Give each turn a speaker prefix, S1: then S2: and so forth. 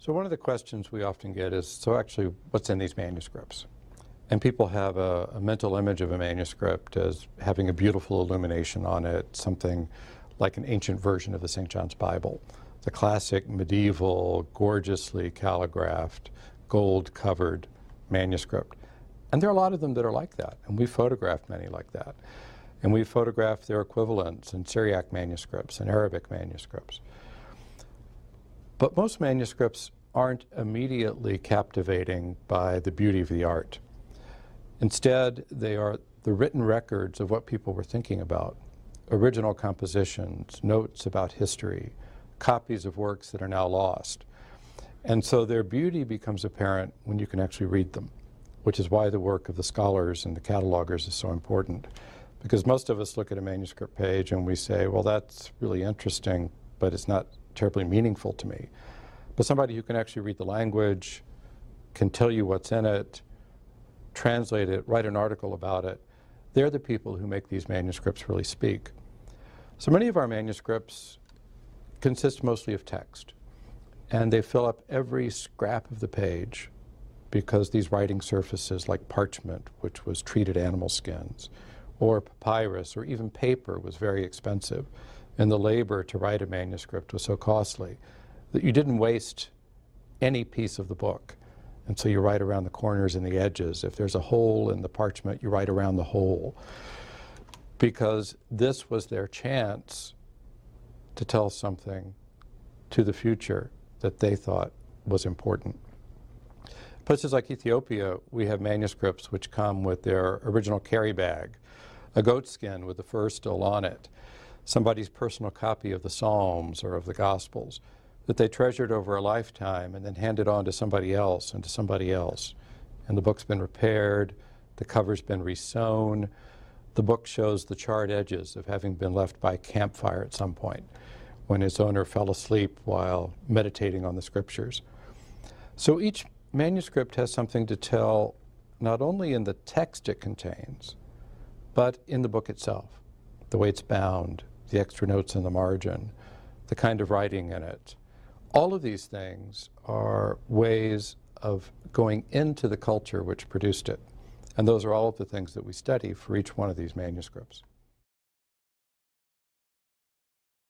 S1: So one of the questions we often get is, so actually, what's in these manuscripts? And people have a mental image of a manuscript as having a beautiful illumination on it, something like an ancient version of the St. John's Bible, the classic medieval, gorgeously calligraphed, gold-covered manuscript. And there are a lot of them that are like that, and we've photographed many like that. And we've photographed their equivalents in Syriac manuscripts and Arabic manuscripts. But most manuscripts aren't immediately captivating by the beauty of the art. Instead, they are the written records of what people were thinking about, original compositions, notes about history, copies of works that are now lost. And so their beauty becomes apparent when you can actually read them, which is why the work of the scholars and the catalogers is so important. Because most of us look at a manuscript page and we say, well, that's really interesting, but it's not terribly meaningful to me. But somebody who can actually read the language, can tell you what's in it, translate it, write an article about it, they're the people who make these manuscripts really speak. So many of our manuscripts consist mostly of text, and they fill up every scrap of the page because these writing surfaces like parchment, which was treated animal skins, or papyrus, or even paper was very expensive, and the labor to write a manuscript was so costly that you didn't waste any piece of the book. And so you write around the corners and the edges. If there's a hole in the parchment, you write around the hole. Because this was their chance to tell something to the future that they thought was important. Places like Ethiopia, we have manuscripts which come with their original carry bag, a goat skin with the fur still on it, somebody's personal copy of the Psalms or of the Gospels that they treasured over a lifetime and then handed on to somebody else and to somebody else. And the book's been repaired, the cover's been resewn, the book shows the charred edges of having been left by campfire at some point when its owner fell asleep while meditating on the scriptures. So each manuscript has something to tell, not only in the text it contains, but in the book itself, the way it's bound, the extra notes in the margin, the kind of writing in it. All of these things are ways of going into the culture which produced it. And those are all of the things that we study for each one of these manuscripts.